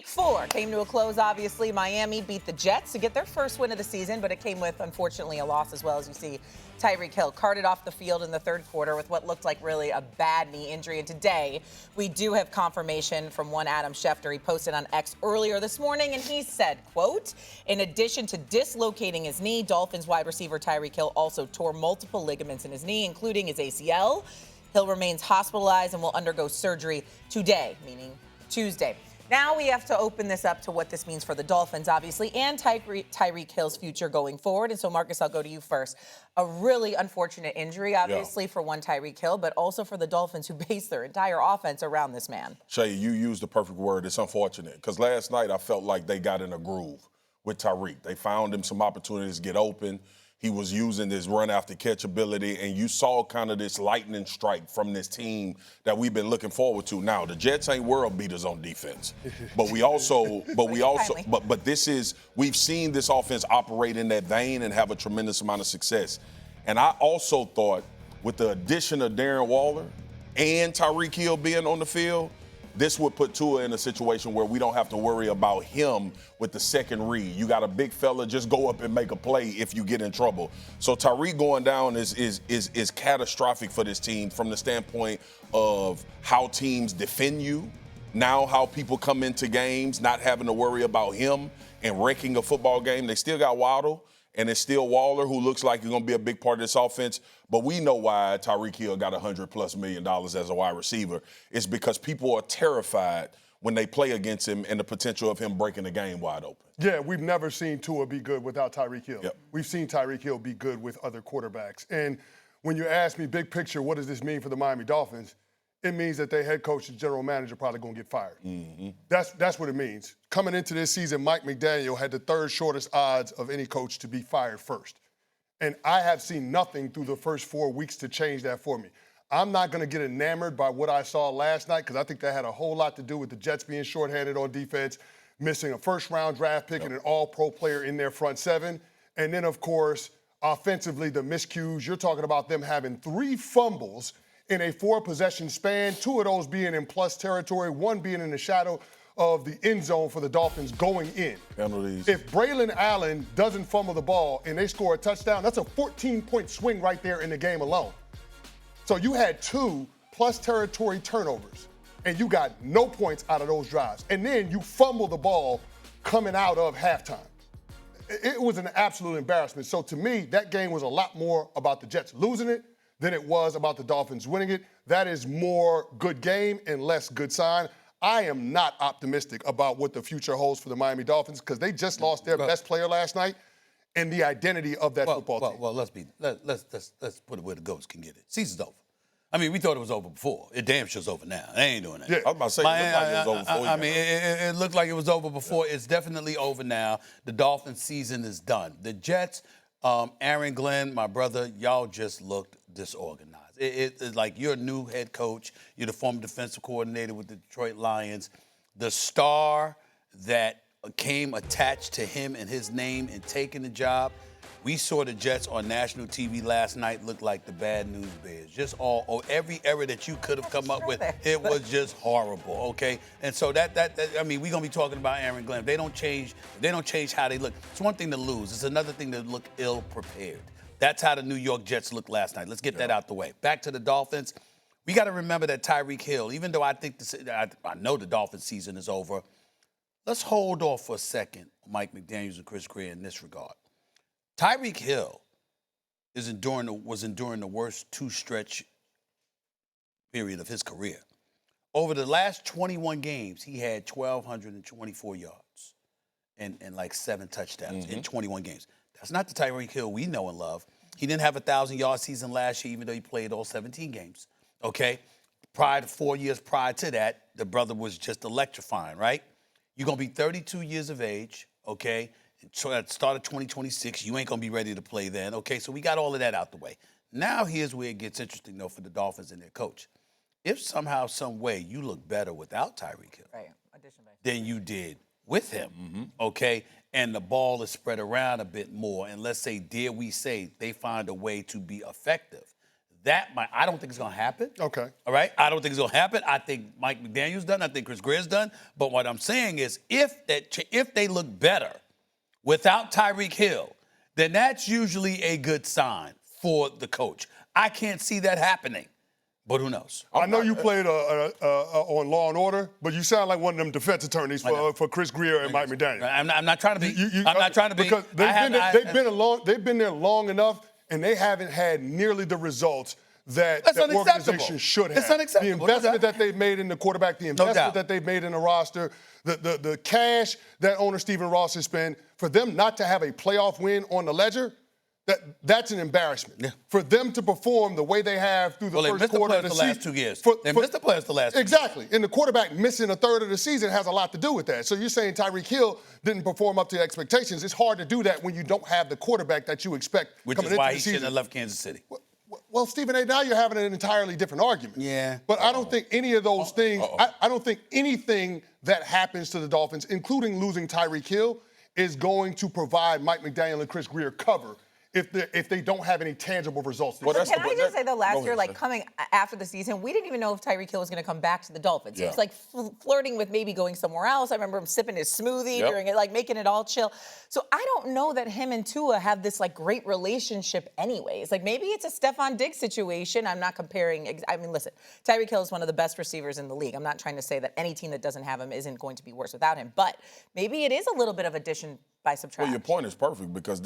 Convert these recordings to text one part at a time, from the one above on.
Week 4 came to a close, obviously. Miami beat the Jets to get their first win of the season, but it came with, unfortunately, a loss as well. As you see, Tyreek Hill carted off the field in the third quarter with what looked like really a bad knee injury. And today, we do have confirmation from one Adam Schefter. He posted on X earlier this morning, and he said, quote, in addition to dislocating his knee, Dolphins wide receiver Tyreek Hill also tore multiple ligaments in his knee, including his ACL. Hill remains hospitalized and will undergo surgery today, meaning Tuesday. Now we have to open this up to what this means for the Dolphins, obviously, and Tyreek Hill's future going forward. And so, Marcus, I'll go to you first. A really unfortunate injury, obviously, for one Tyreek Hill, but also for the Dolphins, who base their entire offense around this man. Shay, you used the perfect word. It's unfortunate. Because last night I felt like they got in a groove with Tyreek. They found him some opportunities to get open. He was using his run-after-catch ability, and you saw kind of this lightning strike from this team that we've been looking forward to. Now, the Jets ain't world beaters on defense, but we've seen this offense operate in that vein and have a tremendous amount of success. And I also thought with the addition of Darren Waller and Tyreek Hill being on the field, this would put Tua in a situation where we don't have to worry about him with the second read. You got a big fella, just go up and make a play if you get in trouble. So Tyreek going down is catastrophic for this team from the standpoint of how teams defend you, now how people come into games not having to worry about him and wrecking a football game. They still got Waddle, and it's still Waller, who looks like he's going to be a big part of this offense. But we know why Tyreek Hill got $100+ million as a wide receiver. It's because people are terrified when they play against him and the potential of him breaking the game wide open. Yeah, we've never seen Tua be good without Tyreek Hill. Yep. We've seen Tyreek Hill be good with other quarterbacks. And when you ask me big picture, what does this mean for the Miami Dolphins? It means that their head coach and general manager probably going to get fired. Mm-hmm. That's what it means. Coming into this season, Mike McDaniel had the third shortest odds of any coach to be fired first. And I have seen nothing through the first 4 weeks to change that for me. I'm not going to get enamored by what I saw last night because I think that had a whole lot to do with the Jets being shorthanded on defense, missing a first-round draft pick and an all-pro player in their front seven. And then, of course, offensively, the miscues. You're talking about them having 3 fumbles in a 4-possession span, 2 of those being in plus territory, 1 being in the shadow of the end zone for the Dolphins going in. Penalties. If Braylon Allen doesn't fumble the ball and they score a touchdown, that's a 14-point swing right there in the game alone. So you had 2 plus territory turnovers, and you got no points out of those drives. And then you fumble the ball coming out of halftime. It was an absolute embarrassment. So to me, that game was a lot more about the Jets losing it than it was about the Dolphins winning it. That is more good game and less good sign. I am not optimistic about what the future holds for the Miami Dolphins because they just lost their best player last night and the identity of that football team. Well, let's put it where the goats can get it. Season's over. I mean, we thought it was over before. It damn sure's over now. They ain't doing that. Yeah. I was about to say, it looked like it was over before. I mean, it looked like it was over before. It's definitely over now. The Dolphins season is done. The Jets, Aaron Glenn, my brother, y'all just looked disorganized. It's like you're a new head coach. You're the former defensive coordinator with the Detroit Lions. The star that came attached to him and his name and taking the job, we saw the Jets on national TV last night look like the bad news bears. Just every error that you could have come up with, it was just horrible, okay? And so I mean, we're going to be talking about Aaron Glenn. They don't change how they look. It's one thing to lose. It's another thing to look ill-prepared. That's how the New York Jets looked last night. Let's get that out the way. Back to the Dolphins. We got to remember that Tyreek Hill, even though I know the Dolphins season is over, let's hold off for a second, Mike McDaniels and Chris Greer, in this regard. Tyreek Hill was enduring the worst 2-stretch period of his career. Over the last 21 games, he had 1,224 yards and like 7 touchdowns in 21 games. That's not the Tyreek Hill we know and love. He didn't have a 1,000-yard season last year, even though he played all 17 games, okay? 4 years prior to that, the brother was just electrifying, right? You're going to be 32 years of age, okay? So at the start of 2026, you ain't going to be ready to play then, okay? So we got all of that out the way. Now here's where it gets interesting, though, for the Dolphins and their coach. If somehow, some way, you look better without Tyreek Hill than you did with him, okay? And the ball is spread around a bit more, and let's say, dare we say, they find a way to be effective, I don't think it's going to happen. Okay. All right? I don't think it's going to happen. I think Mike McDaniel's done. I think Chris Greer's done. But what I'm saying is if they look better without Tyreek Hill, then that's usually a good sign for the coach. I can't see that happening. But who knows? I know you played on Law and Order, but you sound like one of them defense attorneys for Chris Greer and Mike McDaniel. I'm not trying to be. I'm not trying to be. Because they've been there long enough, and they haven't had nearly the results that the organization should have. It's unacceptable. The investment that they've made in the quarterback, the investment that they've made in the roster, the cash that owner Stephen Ross has spent, for them not to have a playoff win on the ledger, that's an embarrassment. Yeah. For them to perform the way they have through the first quarter of the season. They missed the last 2 years. They missed the playoffs the last 2 years. Exactly. And the quarterback missing a third of the season has a lot to do with that. So you're saying Tyreek Hill didn't perform up to expectations. It's hard to do that when you don't have the quarterback that you expect coming into the season. Which is why he shouldn't have left Kansas City. Well, Stephen A., now you're having an entirely different argument. Yeah. But I don't think any of those things, I don't think anything that happens to the Dolphins, including losing Tyreek Hill, is going to provide Mike McDaniel and Chris Greer cover if they don't have any tangible results. Can I just say, though, last year, like coming after the season, we didn't even know if Tyreek Hill was going to come back to the Dolphins. He was like flirting with maybe going somewhere else. I remember him sipping his smoothie during it, like making it all chill. So I don't know that him and Tua have this like great relationship anyways. Like maybe it's a Stephon Diggs situation. I'm not comparing. I mean, listen, Tyreek Hill is one of the best receivers in the league. I'm not trying to say that any team that doesn't have him isn't going to be worse without him. But maybe it is a little bit of addition by subtraction. Well, your point is perfect because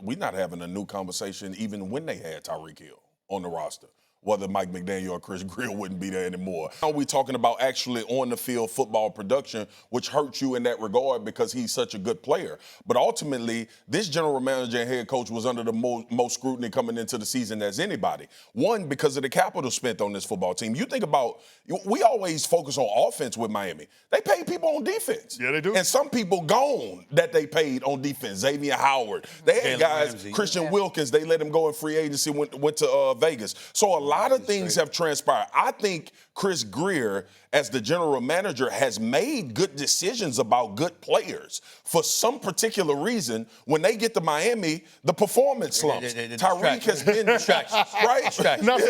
we're not having a new conversation even when they had Tyreek Hill on the roster. Whether Mike McDaniel or Chris Greer wouldn't be there anymore. Now we're talking about actually on the field football production, which hurts you in that regard because he's such a good player. But ultimately, this general manager and head coach was under the most scrutiny coming into the season as anybody. One, because of the capital spent on this football team. You think about, we always focus on offense with Miami. They pay people on defense. Yeah, they do. And some people gone that they paid on defense. Xavier Howard. They had guys, Ramsey. Christian Wilkins, they let him go in free agency, went to Vegas. So a lot of things have transpired. I think Chris Greer, as the general manager, has made good decisions about good players. For some particular reason, when they get to Miami, the performance slumps. Tyreek has been distractions, right? Not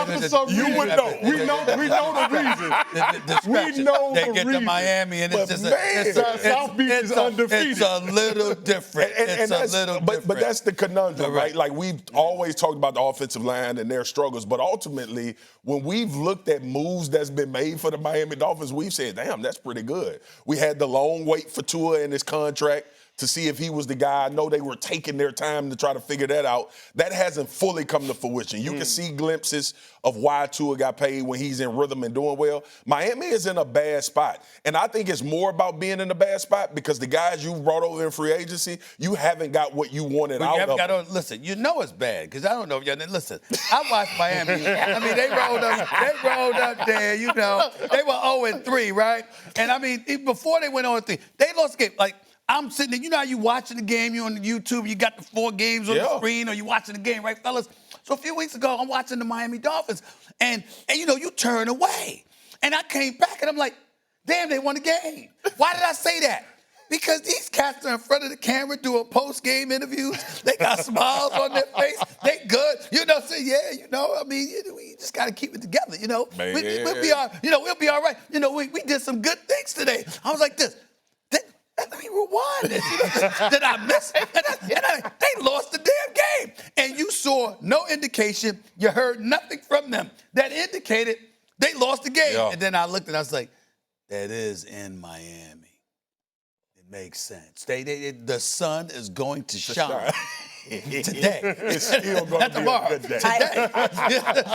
for some reason. You would know. We know the reason. We know they the get reason. to Miami and it's just South Beach is undefeated. It's a little different. It's a little different. But that's the conundrum, right? Like we've always talked about the offensive line and their struggles, but ultimately, when we've looked at moves that's been made for the Miami Dolphins, we've said, damn, that's pretty good. We had the long wait for Tua in his contract to see if he was the guy. I know they were taking their time to try to figure that out. That hasn't fully come to fruition. You can see glimpses of why Tua got paid when he's in rhythm and doing well. Miami is in a bad spot. And I think it's more about being in a bad spot because the guys you brought over in free agency, you haven't got what you wanted out of them. Listen, you know it's bad because I don't know if y'all listen. I watched Miami. I mean, they rolled up there, you know. They were 0-3, right? And I mean, before they went 0-3, they lost the game. Like, I'm sitting there, you know how you watching the game, you on the YouTube, you got the 4 games on the screen, or you watching the game, right, fellas? So a few weeks ago, I'm watching the Miami Dolphins, and you know, you turn away. And I came back, and I'm like, damn, they won the game. Why did I say that? Because these cats are in front of the camera doing post-game interviews. They got smiles on their face. They good. You know, say, yeah, you know, I mean, we just got to keep it together, you know. We'll be all right. You know, we did some good things today. I was like this. I mean, we won. Did I miss? They lost the damn game. And you saw no indication. You heard nothing from them that indicated they lost the game. Yeah. And then I looked and I was like, that is in Miami. It makes sense. The sun is going to shine. Today. It's still going to be a good day. Today.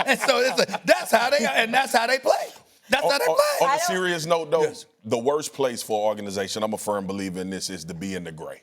And so that's how they play. That's how they play. On a serious note, though, the worst place for an organization, I'm a firm believer in this, is to be in the gray.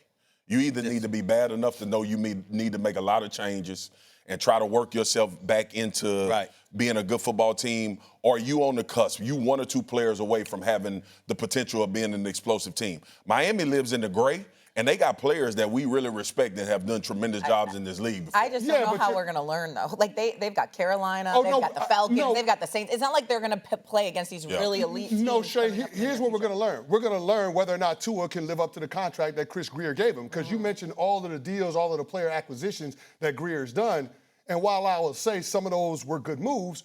You either need to be bad enough to know you need to make a lot of changes and try to work yourself back into being a good football team, or you on the cusp. You 1 or 2 players away from having the potential of being an explosive team. Miami lives in the gray. And they got players that we really respect and have done tremendous jobs in this league before. I just don't know how we're going to learn, though. Like, they've got Carolina, they've got the Falcons, they've got the Saints. It's not like they're going to play against these really elite teams. No, Shay, here's what we're going to learn. We're going to learn whether or not Tua can live up to the contract that Chris Greer gave him. Because you mentioned all of the deals, all of the player acquisitions that Greer's done. And while I will say some of those were good moves,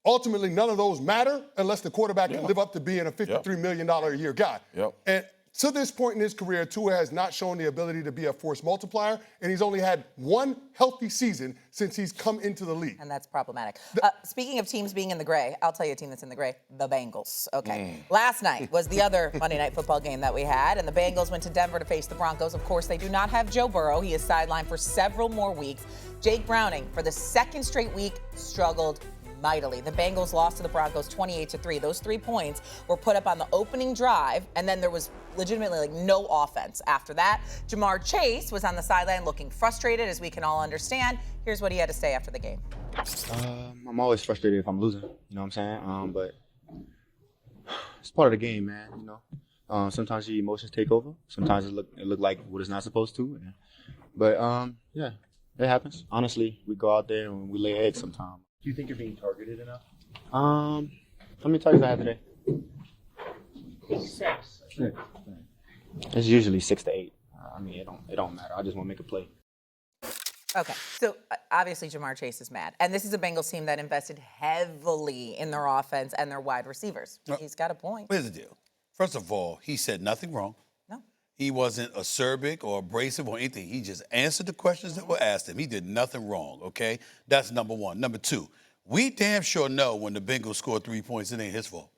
ultimately none of those matter unless the quarterback can live up to being a $53 million a year guy. And to this point in his career, Tua has not shown the ability to be a force multiplier, and he's only had one healthy season since he's come into the league. And that's problematic. Speaking of teams being in the gray, I'll tell you a team that's in the gray, the Bengals. Okay. Last night was the other Monday Night Football game that we had, and the Bengals went to Denver to face the Broncos. Of course, they do not have Joe Burrow. He is sidelined for several more weeks. Jake Browning, for the second straight week, struggled mightily. The Bengals lost to the Broncos 28-3. Those 3 points were put up on the opening drive, and then there was legitimately no offense after that. Jamar Chase was on the sideline looking frustrated, as we can all understand. Here's what he had to say after the game. I'm always frustrated if I'm losing, you know what I'm saying? But it's part of the game, man, you know. Sometimes your emotions take over. Sometimes it look like what it's not supposed to. But, yeah, it happens. Honestly, we go out there and we lay eggs sometimes. Do you think you're being targeted enough? How many targets I have today? 6. Yeah. It's usually 6 to 8. I mean, it don't matter. I just want to make a play. Okay, so obviously Jamar Chase is mad. And this is a Bengals team that invested heavily in their offense and their wide receivers. He's got a point. Here's the deal. First of all, he said nothing wrong. No. He wasn't acerbic or abrasive or anything. He just answered the questions that were asked him. He did nothing wrong, okay? That's number one. Number two, we damn sure know when the Bengals score 3 points, it ain't his fault.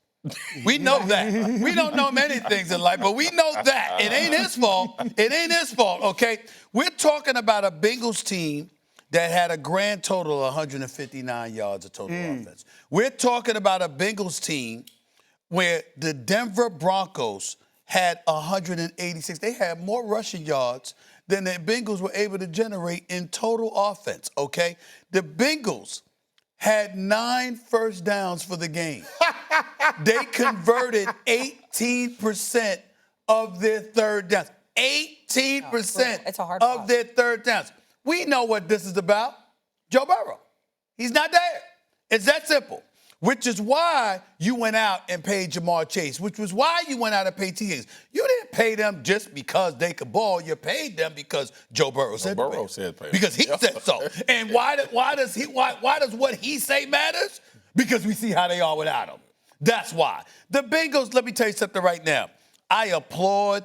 We know that. We don't know many things in life, but we know that. It ain't his fault. It ain't his fault, okay? We're talking about a Bengals team that had a grand total of 159 yards of total offense. We're talking about a Bengals team where the Denver Broncos had 186. They had more rushing yards than the Bengals were able to generate in total offense, okay? The Bengals had 9 first downs for the game. They converted 18% of their third downs. 18% of their third downs. We know what this is about. Joe Burrow. He's not there. It's that simple. Which is why you went out and paid Jamar Chase, which was why you went out and paid T. Higgins. You didn't pay them just because they could ball. You paid them because Joe Burrow said pay them. Because he said so. And why does what he say matters? Because we see how they are without him. That's why. The Bengals, let me tell you something right now. I applaud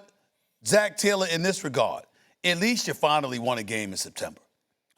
Zach Taylor in this regard. At least you finally won a game in September.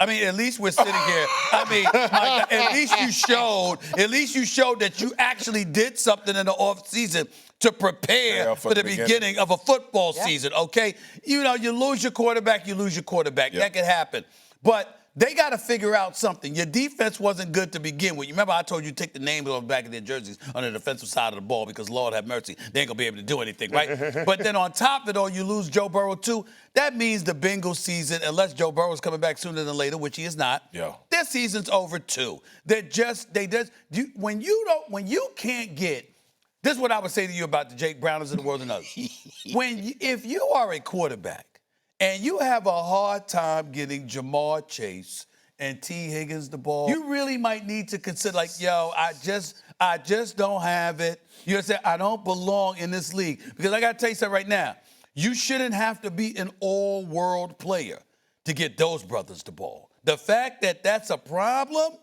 I mean, at least we're sitting here. I mean, at least you showed that you actually did something in the offseason to prepare for the beginning of a football season, okay? You know, you lose your quarterback. That could happen. But they got to figure out something. Your defense wasn't good to begin with. You remember I told you to take the names off the back of their jerseys on the defensive side of the ball because, Lord have mercy, they ain't going to be able to do anything, right? But then on top of it all, you lose Joe Burrow too. That means the Bengals season, unless Joe Burrow is coming back sooner than later, which he is not, their season's over too. When you can't get, this is what I would say to you about the Jake Browners of the world and others. If you are a quarterback, and you have a hard time getting Jamar Chase and T. Higgins the ball, you really might need to consider, like, yo, I just don't have it. You know what I'm saying? I don't belong in this league. Because I got to tell you something right now. You shouldn't have to be an all-world player to get those brothers the ball. The fact that that's a problem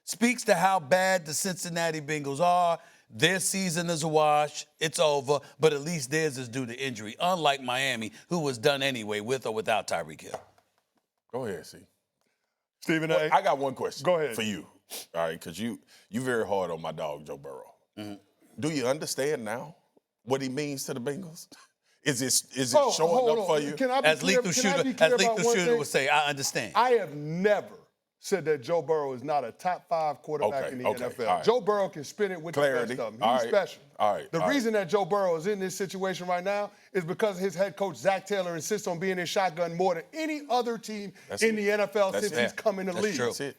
speaks to how bad the Cincinnati Bengals are. Their season is a wash. It's over. But at least theirs is due to injury, unlike Miami, who was done anyway with or without Tyreek Hill. Go ahead, see. Stephen A. I got one question. Go ahead. For you, all right, because you very hard on my dog, Joe Burrow. Do you understand now what he means to the Bengals? Is it showing up for you? As Lethal Shooter would say, I understand. I have never said that Joe Burrow is not a top 5 quarterback in the NFL. Right. Joe Burrow can spin it with the best of them. He's special. The reason that Joe Burrow is in this situation right now is because his head coach, Zach Taylor, insists on being in shotgun more than any other team in the NFL since he's come in the league. That's it.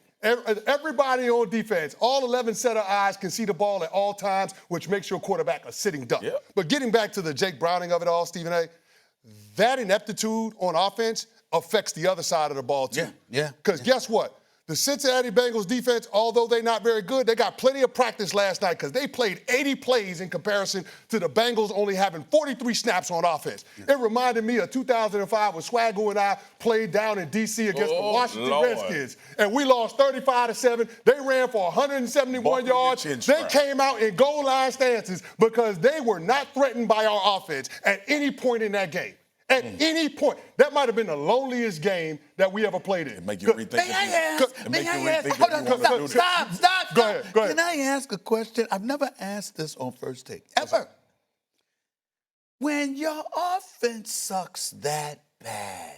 Everybody on defense, all 11 set of eyes can see the ball at all times, which makes your quarterback a sitting duck. But getting back to the Jake Browning of it all, Stephen A., that ineptitude on offense affects the other side of the ball too. Because guess what? The Cincinnati Bengals defense, although they're not very good, they got plenty of practice last night because they played 80 plays in comparison to the Bengals only having 43 snaps on offense. It reminded me of 2005 when Swagu and I played down in D.C. against the Washington Redskins. And we lost 35-7. They ran for 171 yards. They came out in goal line stances because they were not threatened by our offense at any point in that game. At any point. That might have been the loneliest game that we ever played in. Make you rethink. Stop. Go ahead. Can I ask a question? I've never asked this on First Take, ever. When your offense sucks that bad,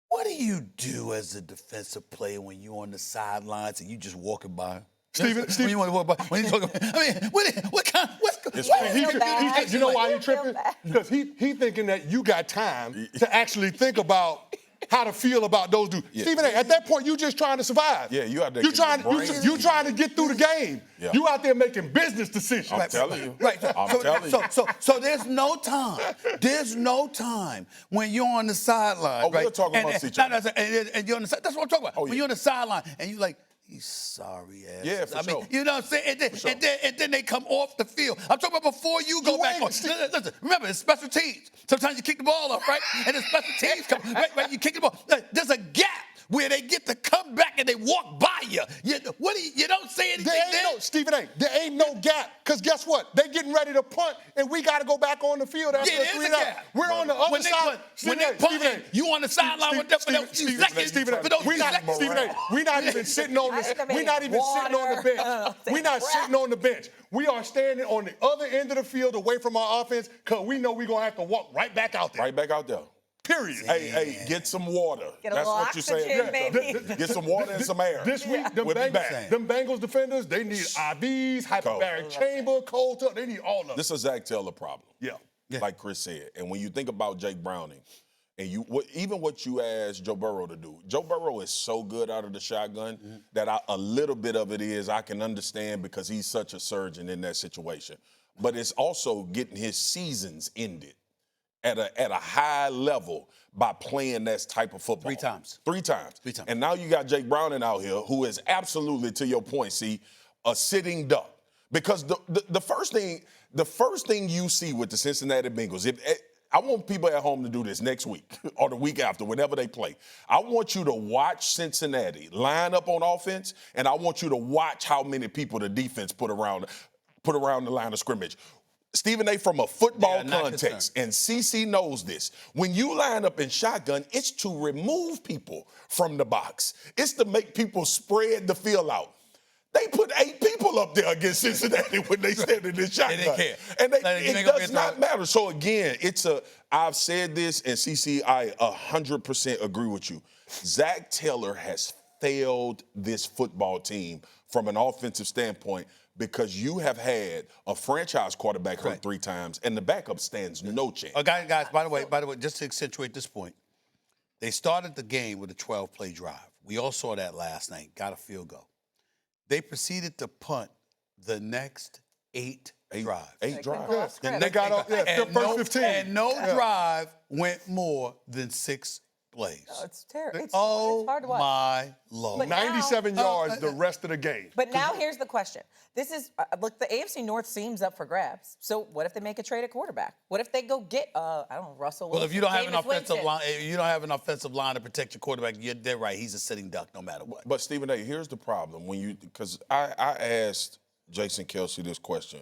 what do you do as a defensive player when you're on the sidelines and you just walking by? Steven, when you want to walk by, when you talking about, I mean, what kind? You know why he tripping? Because he thinking that you got time to actually think about how to feel about those dudes. Yeah. Stephen A., at that point, you just trying to survive. Yeah, you out there. You trying to get through the game. Yeah. You out there making business decisions. I'm telling you. Right. I'm telling you. So there's no time. There's no time when you're on the sideline. Oh, right? we're talking about each other. And you're on the side. That's what I'm talking about. Oh, yeah. When you're on the sideline and you like, he's sorry ass. Yeah, for sure. Mean, you know what I'm saying? And then they come off the field. I'm talking about before you go back on. Listen, remember, it's special teams. Sometimes you kick the ball up, right? And the special teams come, right? You kick the ball. There's a gap where they get to come back and they walk by you. You don't say anything then? Stephen A., there ain't no gap. Because guess what? They getting ready to punt, and we got to go back on the field after the 3 out. We're on the other side. When they punt, you on the sideline with them for those few seconds. We're not even sitting on the bench. We're not sitting on the bench. We are standing on the other end of the field away from our offense because we know we're going to have to walk right back out there. Right back out there. Period. Hey, get some water. That's what you're saying. Get some water and some air. This week, them Bengals defenders, they need IVs, hyperbaric chamber, cold tub. They need all of them. This is a Zach Taylor problem. Yeah. Like Chris said. And when you think about Jake Browning, and even what you asked Joe Burrow to do, Joe Burrow is so good out of the shotgun that a little bit of it is I can understand because he's such a surgeon in that situation. But it's also getting his seasons ended at a high level by playing that type of football. 3 times. 3 times. And now you got Jake Browning out here who is absolutely, to your point, a sitting duck. Because the first thing you see with the Cincinnati Bengals, I want people at home to do this next week or the week after, whenever they play. I want you to watch Cincinnati line up on offense, and I want you to watch how many people the defense put around the line of scrimmage. Stephen A., from a football context, and CC knows this, when you line up in shotgun, it's to remove people from the box. It's to make people spread the field out. They put 8 people up there against Cincinnati when they stand in this shotgun. And they care. And it does not matter. So, again, I've said this, and CC, I 100% agree with you. Zach Taylor has failed this football team from an offensive standpoint because you have had a franchise quarterback hurt 3 times, and the backup stands no chance. Guys, by the way, just to accentuate this point, they started the game with a 12-play drive. We all saw that last night, got a field goal. They proceeded to punt the next 8 drives. 8 drives. They got off the first 15. And no drive went more than 6 plays. Oh, it's terrible. It's hard to watch. My Lord. 97 yards the rest of the game. But now here's the question. This is, look, the AFC North seems up for grabs. So what if they make a trade at quarterback? What if they go get, I don't know, Russell Wilson? Well, if you don't have an offensive line, to protect your quarterback, they're right. He's a sitting duck no matter what. But Stephen A., here's the problem. Because I asked Jason Kelce this question,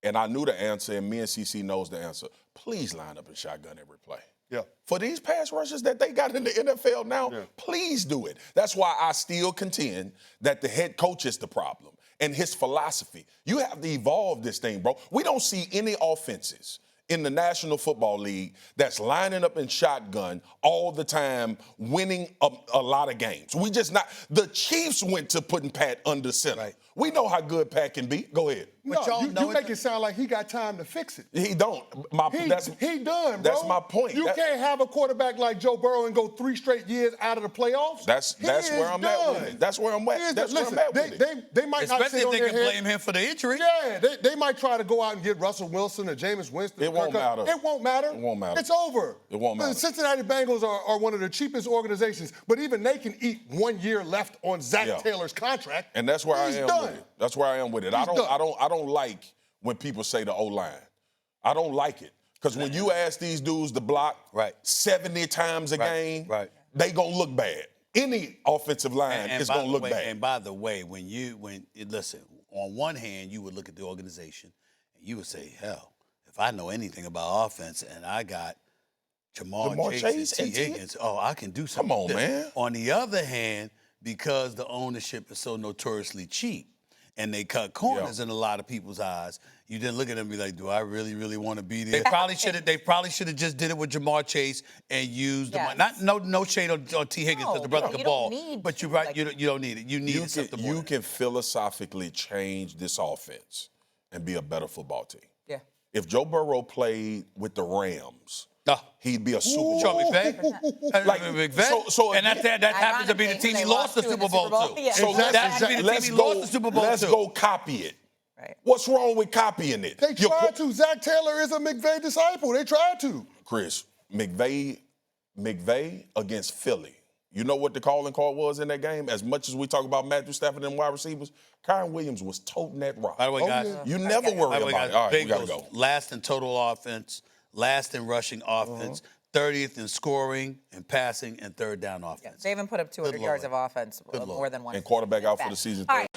and I knew the answer, and me and CC knows the answer. Please line up in shotgun every play. Yeah. For these pass rushes that they got in the NFL now, please do it. That's why I still contend that the head coach is the problem and his philosophy. You have to evolve this thing, bro. We don't see any offenses in the National Football League that's lining up in shotgun all the time, winning a lot of games. We just not. The Chiefs went to putting Pat under center. Right. We know how good Pat can be. Go ahead. But y'all know you make it sound like he got time to fix it. He don't. He done, bro. That's my point. You can't have a quarterback like Joe Burrow and go 3 straight years out of the playoffs. That's where I'm at with it. That's where I'm at. That's where I'm at with it. They might not Especially sit if on they their can head. blame him for the injury. Yeah, they might try to go out and get Russell Wilson or Jameis Winston. It won't matter. It won't matter. It won't matter. It's over. It won't matter. The Cincinnati Bengals are one of the cheapest organizations, but even they can eat 1 year left on Zach Taylor's contract. And that's where I am done. with it. That's where I am with it. I don't like when people say the O-line. I don't like it. Because when you ask these dudes to block 70 times a game, they gonna look bad. Any offensive line is gonna look bad. And by the way, listen, on one hand, you would look at the organization and you would say, hell, if I know anything about offense and I got Jamar Chase and T. Higgins, I can do something. Come on, man. On the other hand, because the ownership is so notoriously cheap and they cut corners in a lot of people's eyes, you didn't look at them and be like, do I really, really want to be there? They probably should have just did it with Jamar Chase and used the money. No shade on T. Higgins because the brother could ball. But you're right, you don't need it. You need something more. You can philosophically change this offense and be a better football team. Yeah. If Joe Burrow played with the Rams, he'd be a Super Bowl. Sean McVay? So and that happens to be the team he lost the Super Bowl to. Yeah. So let's go copy it. Right. What's wrong with copying it? They tried to. Zach Taylor is a McVay disciple. They tried to. Chris, McVay against Philly. You know what the calling card was in that game? As much as we talk about Matthew Stafford and wide receivers, Kyron Williams was toting that rock. By the way, guys, you never worry about it. All right, we got to go. Last in total offense, last in rushing offense, 30th in scoring and passing and third down offense. They even put up 200 yards of offense more than one. And quarterback out for the season. All right.